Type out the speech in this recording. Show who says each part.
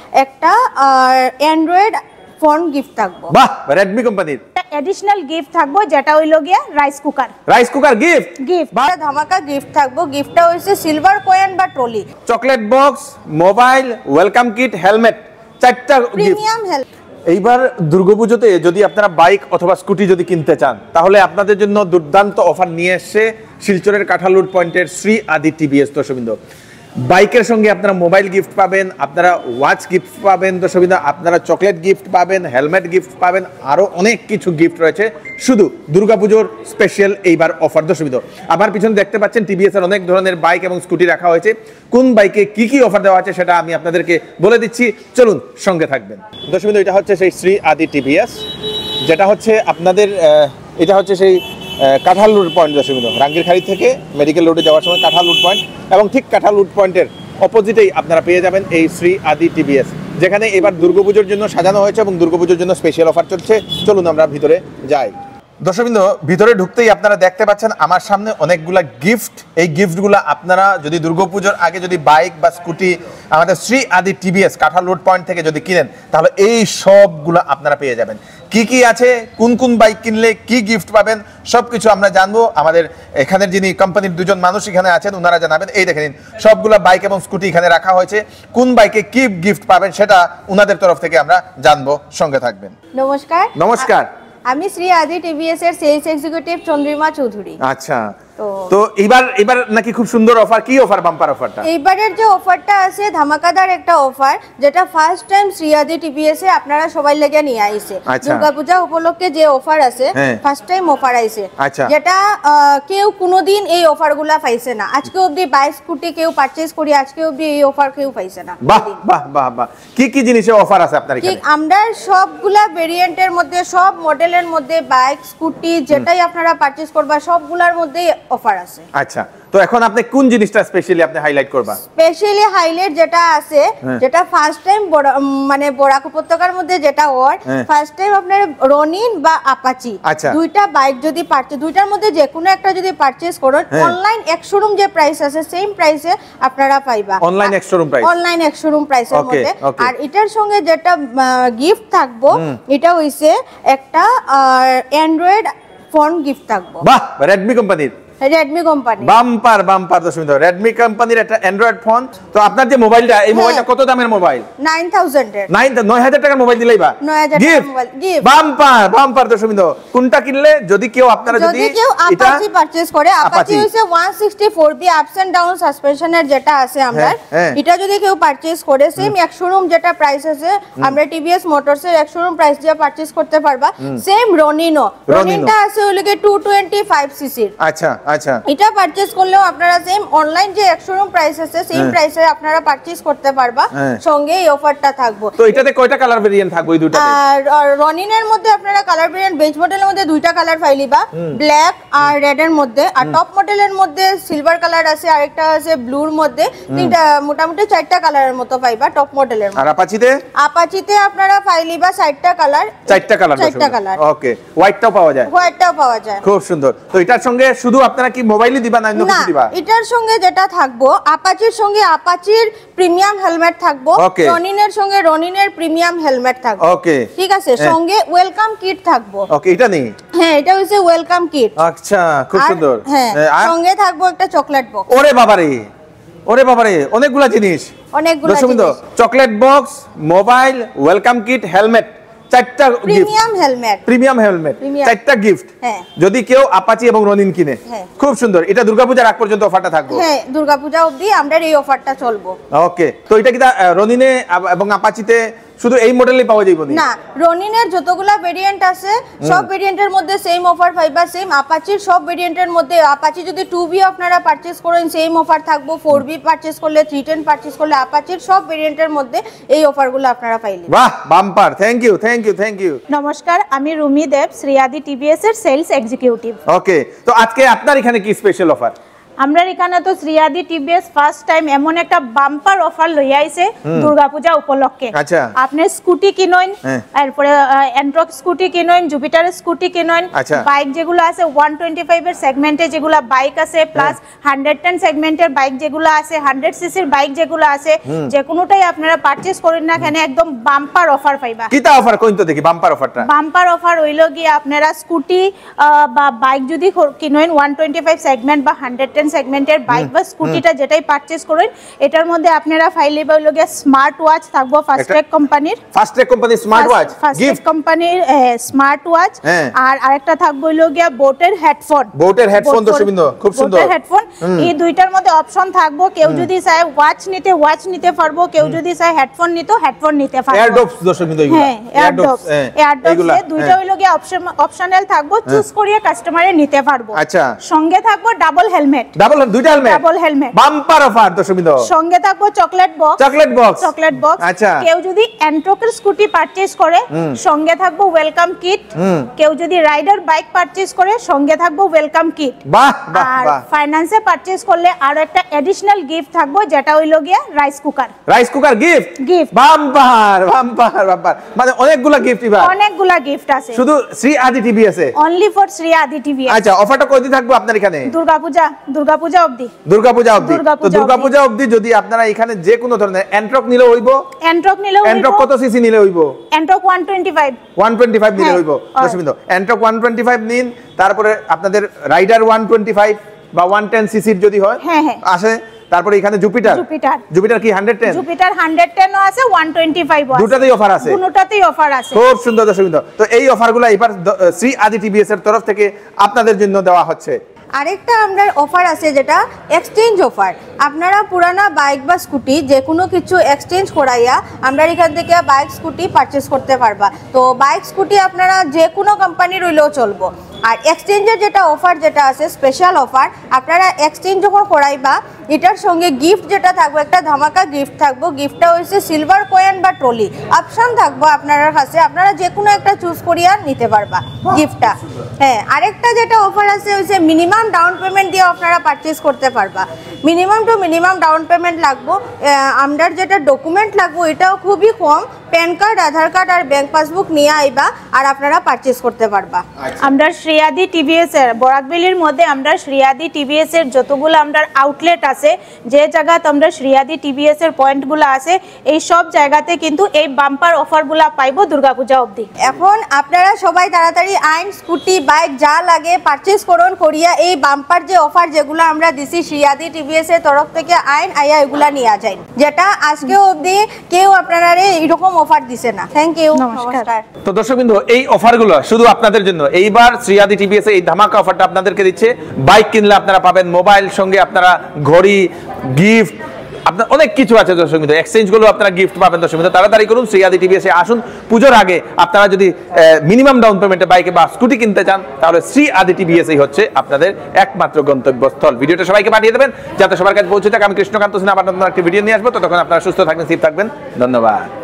Speaker 1: একটা Android phone gift থাকবো।
Speaker 2: বাহ, রেডমি কোম্পানির
Speaker 3: এডিশনাল গিফট থাকবো যেটা হইলো গিয়া রাইস কুকার
Speaker 1: গিফট ধামাকা গিফট থাকবো। গিফটটা হইছে সিলভার কয়েন বা trolley,
Speaker 2: chocolate box, mobile, welcome kit, helmet, চারটা
Speaker 1: প্রিমিয়াম হেলমেট।
Speaker 2: এইবার দুর্গাপূজাতে যদি আপনারা বাইক অথবা স্কুটি যদি কিনতে চান তাহলে আপনাদের জন্য দুর্দান্ত অফার নিয়ে এসেছে শিলচরের কাঁঠাল রোড পয়েন্টের শ্রী আদি টিভিএস। দর্শকবৃন্দ, বাইকের সঙ্গে আপনারা মোবাইল গিফট পাবেন, আপনারা ওয়াচ গিফট পাবেন, দর্শকবৃন্দ আপনারা চকলেট গিফট পাবেন, হেলমেট গিফট পাবেন, আরও অনেক কিছু গিফট রয়েছে শুধু দুর্গাপুজোর স্পেশাল এইবার অফার। দর্শকবৃন্দ, আমার পিছনে দেখতে পাচ্ছেন টিভিএস এর অনেক ধরনের বাইক এবং স্কুটি রাখা হয়েছে। কোন বাইকে কি কি অফার দেওয়া আছে সেটা আমি আপনাদেরকে বলে দিচ্ছি, চলুন সঙ্গে থাকবেন। দর্শকবৃন্দ, এটা হচ্ছে সেই শ্রী আদি টিভিএস, যেটা হচ্ছে আপনাদের এটা হচ্ছে সেই কাঁঠাল রোড পয়েন্ট। দর্শকবৃন্দ, রাঙ্গিরখাড়ি থেকে মেডিকেল রোডে যাওয়ার সময় কাঁঠাল রোড পয়েন্ট, এবং ঠিক কাঁঠাল রোড পয়েন্টের অপোজিটেই আপনারা পেয়ে যাবেন এই শ্রী আদি টিভিএস, যেখানে এবার দুর্গাপুজোর জন্য সাজানো হয়েছে এবং দুর্গাপুজোর জন্য স্পেশাল অফার চলছে। চলুন আমরা ভিতরে যাই। দর্শকবৃন্দ, ভিতরে ঢুকতেই আপনারা দেখতে পাচ্ছেন আমার সামনে অনেকগুলা গিফট। এই গিফটগুলো আপনারা যদি দুর্গাপুজোর আগে যদি বাইক বা স্কুটি আমাদের শ্রী আদি টিভিএস কাঁঠাল রোড পয়েন্ট থেকে যদি কিনেন তাহলে এই সবগুলো আপনারা পেয়ে যাবেন। কি কি আছে, কোন কোন বাইক কিনলে কি গিফট পাবেন, সবকিছু আমরা জানবো। আমাদের এখানের যিনি কোম্পানির দুজন মানুষ এখানে আছেন ওনারা জানাবেন। এই দেখেন সবগুলা বাইক এবং স্কুটি এখানে রাখা হয়েছে, কোন বাইকে কি গিফট পাবেন সেটা ওনাদের তরফ থেকে আমরা জানবো। সঙ্গে থাকবেন।
Speaker 1: নমস্কার, আমি শ্রী আদি টিভিএস এর সেলস এক্সিকিউটিভ চন্দ্রিমা চৌধুরী।
Speaker 2: আচ্ছা, তো এবার নাকি খুব সুন্দর অফার। কি অফার? বাম্পার অফারটা
Speaker 1: এইবারের যে অফারটা আছে ধামাকাদার একটা অফার, যেটা ফার্স্ট টাইম শ্রী আদি টিভিএস এ আপনারা সবাই লেগে নিয়ে আইছে। দুর্গাপূজা উপলক্ষে যে অফার আছে, ফার্স্ট টাইম অফার আইছে, যেটা কেউ কোনোদিন এই অফারগুলা পাইছে না। আজকে অবধি বাইক স্কুটি কেউ পারচেজ করি, আজকে অবধি এই অফার কেউ পাইছে না।
Speaker 2: বাহ বাহ বাহ বাহ, কি কি জিনিসের অফার আছে আপনার এখানে?
Speaker 1: আমরা সবগুলা ভেরিয়েন্টের মধ্যে, সব মডেলের মধ্যে বাইক স্কুটি যেটাই আপনারা পারচেজ করবা সবগুলার মধ্যে অফার আছে।
Speaker 2: আচ্ছা, তো এখন আপনি কোন জিনিসটা স্পেশালি আপনি হাইলাইট করবা?
Speaker 1: স্পেশালি হাইলাইট যেটা আছে, যেটা ফার্স্ট টাইম মানে বরাক উপত্যকার মধ্যে যেটা হয়, ফার্স্ট টাইম আপনার রনিন বা আপাচি দুইটা বাইক যদি পারচেজ, দুইটার মধ্যে যে কোনো একটা যদি পারচেজ করেন, অনলাইন এক শোরুম যে প্রাইস আছে সেম প্রাইসে আপনারা পাইবা।
Speaker 2: অনলাইন এক শোরুম প্রাইস,
Speaker 1: অনলাইন এক শোরুম প্রাইসের মধ্যে। আর এটার সঙ্গে যেটা গিফট থাকবো এটা হইছে একটা অ্যান্ড্রয়েড ফোন গিফট থাকবো।
Speaker 2: বাহ, রেডমি কোম্পানির বাম্পার দর্শক, রেডমি কোম্পানির একটা অ্যান্ড্রয়েড ফোন। তো আপনার যে মোবাইলটা, এই মোবাইলটা কত দামের মোবাইল? 9000 টাকার মোবাইল দিলেই বা গিফট। বাম্পার দর্শক, কোনটা কিনলে যদি কেউ আপনারা যদি
Speaker 1: কেউ আপাচি পারচেজ করে, আপাচি হইছে 164B আপস এন্ড ডাউন সাসপেনশনের যেটা আছে আমরা, এটা যদি কেউ পারচেজ করে সেম এক শোরুম যেটা প্রাইস আছে আমরা টিভিএস মোটরসের এক শোরুম প্রাইস দিয়ে পারচেজ করতে পারবা। সেম রনিনটা আছে ওইদিকে 225 সিসির।
Speaker 2: আচ্ছা আচ্ছা,
Speaker 1: এটা পারচেজ করলেও আপনারা সেম অনলাইন যে এক শোরুম প্রাইস আছে সেম প্রাইসে আপনারা পারচেজ করতে পারবা। সঙ্গে এই অফারটা থাকবো।
Speaker 2: তো এটাতে কয়টা কালার ভেরিয়েন্ট থাকবে? ওই দুটাতে
Speaker 1: আর রনিনের মধ্যে আপনারা কালার ভেরিয়েন্ট বেঞ্চ মডেলের মধ্যে দুইটা কালার পাইলিবা, ব্ল্যাক আর রেড এর মধ্যে। আর টপ মডেলের মধ্যে সিলভার কালার আছে, আরেকটা আছে ব্লুর মধ্যে। তিনটা মোটামুটি 4টা কালারের মতো পাইবা টপ মডেলের।
Speaker 2: আর আপাচিতে
Speaker 1: আপনারা পাইলিবা 4টা কালার।
Speaker 2: 4টা কালার। ওকে, হোয়াইটটাও পাওয়া যায়। খুব সুন্দর। তো এটার সঙ্গে শুধু আপনারা কি মোবাইলই দিবা না অন্য কিছু দিবা?
Speaker 1: এটার সঙ্গে যেটা থাকবো, আপাচির সঙ্গে আপাচির প্রিমিয়াম হেলমেট থাকবো, রনিনের সঙ্গে রনিনের প্রিমিয়াম হেলমেট থাকবে।
Speaker 2: ওকে,
Speaker 1: ঠিক আছে। সঙ্গে ওয়েলকাম কিট থাকবো।
Speaker 2: ওকে, এটা নেই?
Speaker 1: হ্যাঁ, এটা হচ্ছে ওয়েলকাম কিট।
Speaker 2: আচ্ছা, খুব সুন্দর।
Speaker 1: হ্যাঁ, সঙ্গে থাকবো একটা চকলেট বক্স।
Speaker 2: ওরে বাবারে, অনেকগুলা জিনিস। Chocolate box, mobile, welcome kit, helmet, চারটা প্রিমিয়াম হেলমেট, চারটা গিফট যদি কেউ আপাচি এবং রনিন কিনে। খুব সুন্দর। এটা দুর্গাপূজার আগ পর্যন্ত অফারটা থাকবে?
Speaker 1: হ্যাঁ, দুর্গাপূজা অবধি আমরা এই অফারটা চলবো।
Speaker 2: ওকে, তো এটা কি রনিনে এবং আপাচিতে শুধু এই মডেলই পাওয়া যাবে
Speaker 1: না? রনিনের যতগুলা ভেরিয়েন্ট আছে সব ভেরিয়েন্টের মধ্যে সেম অফার পাইবা। সেম আপাচির সব ভেরিয়েন্টের মধ্যে, আপাচি যদি 2B আপনারা পারচেজ করেন সেম অফার থাকবো। 4B পারচেজ করলে, 310 পারচেজ করলে আপাচির সব ভেরিয়েন্টের মধ্যে এই অফারগুলো আপনারা পাইলেন।
Speaker 2: বাহ, বাম্পার। Thank you.
Speaker 3: নমস্কার, আমি রুমি দেব, শ্রী আদি টিভিএস এর সেলস এক্সিকিউটিভ।
Speaker 2: ওকে, তো আজকে আপনার এখানে কি স্পেশাল অফার?
Speaker 3: আমরা এখানে তো শ্রীয়াদি টিভিএস ফার্স্ট টাইম এমন একটা বাম্পার অফার লই আইছে দুর্গাপূজা উপলক্ষে।
Speaker 2: আচ্ছা,
Speaker 3: আপনি স্কুটি কিনুন, এরপরে এন্ট্রক স্কুটি কিনুন, জুপিটার স্কুটি কিনুন, বাইক যেগুলো আছে 125 এর সেগমেন্টে যেগুলো বাইক আছে প্লাস 110 সেগমেন্টের বাইক যেগুলো আছে, 100 সিসির বাইক যেগুলো আছে, যে কোনোটাই আপনারা পারচেজ করেন না কেন একদম বাম্পার অফার পাইবা।
Speaker 2: কিটা অফার কইন তো দেখি বাম্পার অফারটা।
Speaker 3: বাম্পার অফার হইল গিয়ে আপনারা স্কুটি বা বাইক যদি কিনুন 125 সেগমেন্ট বা 110 সেগমেন্টের বাইক বা স্কুটিটা যেটাই পারচেজ করেন, এটার মধ্যে আপনারা ফাইলে হইল গিয়ে স্মার্ট ওয়াচ থাকবো ফাস্টট্র্যাক কোম্পানির,
Speaker 2: স্মার্ট ওয়াচ,
Speaker 3: ফাস্টট্র্যাক কোম্পানির স্মার্ট ওয়াচ, আর আরেকটা থাকবো হইল গিয়ে বোটের হেডফোন।
Speaker 2: দর্শকবৃন্দ খুব সুন্দর
Speaker 3: হেডফোন। এই দুইটার মধ্যে অপশন থাকবো, কেউ যদি চায় ওয়াচ নিতে পারবো, কেউ যদি চায় হেডফোন হেডফোন নিতে পারবো।
Speaker 2: এয়ারডপস দর্শকবৃন্দ,
Speaker 3: হ্যাঁ এয়ারডপস দুইটা হইল গিয়ে অপশনাল থাকবো, চুজ করিয়ে কাস্টমারে নিতে পারবো।
Speaker 2: আচ্ছা,
Speaker 3: সঙ্গে থাকবো double helmet, double helmet
Speaker 2: bumper offer দর্শকবৃন্দ।
Speaker 3: সঙ্গে থাকবো চকলেট বক্স।
Speaker 2: আচ্ছা,
Speaker 3: কেউ যদি এন্ট্রকের স্কুটি পারচেজ করে সঙ্গে থাকবো ওয়েলকাম কিট, কেউ যদি রাইডার বাইক পারচেজ করে সঙ্গে থাকবো ওয়েলকাম কিট।
Speaker 2: বাহ বাহ
Speaker 3: আর
Speaker 2: বাহ।
Speaker 3: ফাইন্যান্সে পারচেজ করলে আরো একটা এডিশনাল গিফট থাকবো, যেটা হইলো গিয়া রাইস কুকার গিফট।
Speaker 2: বাম্পার মানে অনেকগুলা
Speaker 3: গিফট আছে
Speaker 2: শুধু শ্রী আদি TVS A,
Speaker 3: only for Shri আদি টিভিএস।
Speaker 2: আচ্ছা, অফারটা কতদিন থাকবে আপনার এখানে?
Speaker 3: দুর্গাপূজা অবধি।
Speaker 2: তো দুর্গাপূজা অবধি যদি আপনারা এখানে যে কোনো ধরনের এন্ট্রক নিলে হইবো, এন্ট্রক কত সিসি নিলে হইবো?
Speaker 3: এন্ট্রক 125
Speaker 2: নিলে হইবো। দর্শকবৃন্দ, এন্ট্রক 125 নিন, তারপরে আপনাদের রাইডার 125 বা 110 সিসির যদি হয় আসে, তারপরে এখানে জুপিটার কি 110?
Speaker 3: জুপিটার 110 ও আছে, 125 ও আছে,
Speaker 2: দুটাতেই অফার আছে। খুব সুন্দর দর্শকবৃন্দ। তো এই অফারগুলো এবার শ্রী আদি টিভিএস এর তরফ থেকে আপনাদের জন্য দেওয়া হচ্ছে।
Speaker 1: আরেকটা আমরা অফার আছে যেটা এক্সচেঞ্জ অফার। আপনারা পুরানা বাইক বা স্কুটি যে কোনো কিছু এক্সচেঞ্জ করাইয়া আমরা এখান থেকে বাইক স্কুটি পারচেজ করতে পারবা। তো বাইক স্কুটি আপনারা যে কোনো কোম্পানির হইলেও চলবো। আর এক্সচেঞ্জের যেটা অফার যেটা আছে স্পেশাল অফার, আপনারা এক্সচেঞ্জ যখন করাইবা এটার সঙ্গে গিফট যেটা থাকবে, একটা ধামাকা গিফট থাকবো। গিফটটা হচ্ছে সিলভার কয়েন বা ট্রলি অপশন থাকবো আপনার কাছে, আপনারা যে কোনো একটা চুজ করিয়া নিতে পারবা গিফটটা। হ্যাঁ, আরেকটা যেটা অফার আছে হচ্ছে মিনিমাম ডাউন পেমেন্ট দিয়ে আপনারা পারচেজ করতে পারবা। মিনিমাম ডাউন পেমেন্ট লাগবো। আপনার যেটা ডকুমেন্ট লাগবো এটাও খুবই কম, প্যান কার্ড, আধার কার্ড আর ব্যাংক পাসবুক নিয়ে আইবা আর আপনারা পারচেজ করতে পারবা।
Speaker 3: আমরা শ্রীয়াদি টিভিএস এর বরাকবেলির মধ্যে আমরা শ্রীয়াদি টিভিএস এর যতগুলো আমরা আউটলেট আছে, যে জায়গাতে আমরা শ্রীয়াদি টিভিএস এর পয়েন্টগুলো আছে, এই সব জায়গাতে কিন্তু এই বাম্পার অফারগুলো পাইবো দুর্গাপূজা অবধি।
Speaker 1: এখন আপনারা সবাই তাড়াতাড়ি আইন, স্কুটি, বাইক যা লাগে পারচেজ করুন করিয়া এই বাম্পার যে অফার যেগুলো আমরা দিছি শ্রীয়াদি টিভিএস এর তরফ থেকে আইন আইয়া এগুলা নিয়ে যায়, যেটা আজকে অবধি কেউ আপনারা এরকম অফার দিছে না। থ্যাংক ইউ, নমস্কার।
Speaker 2: তো দর্শকবৃন্দ, এই অফারগুলো শুধু আপনাদের জন্য। এইবার শ্রীয়াদি টিভিএস এই ধামাকা অফারটা আপনাদেরকে দিচ্ছে। বাইক কিনলে আপনারা পাবেন মোবাইল, সঙ্গে আপনারা ঘড়ি, গিফট, আপনার অনেক কিছু আছে দর্শকবৃন্দ। এক্সচেঞ্জ গুলো আপনারা গিফট পাবেন দর্শকবৃন্দ। তাড়াতাড়ি করুন, শ্রীয়াদি টিভিএস এ আসুন। পুজোর আগে আপনারা যদি মিনিমাম ডাউন পেমেন্টে বাইকে বা স্কুটি কিনতে চান, তাহলে শ্রীয়াদি টিভিএস এই হচ্ছে আপনাদের একমাত্র গন্তব্যস্থল। ভিডিওটা সবাইকে পাঠিয়ে দেবেন যাতে সবার কাছে পৌঁছে থাকে। আমি কৃষ্ণকান্ত সিনহা আবার নতুন একটা ভিডিও নিয়ে আসবো। ততক্ষণ আপনারা সুস্থ থাকবেন, সেফ থাকবেন। ধন্যবাদ।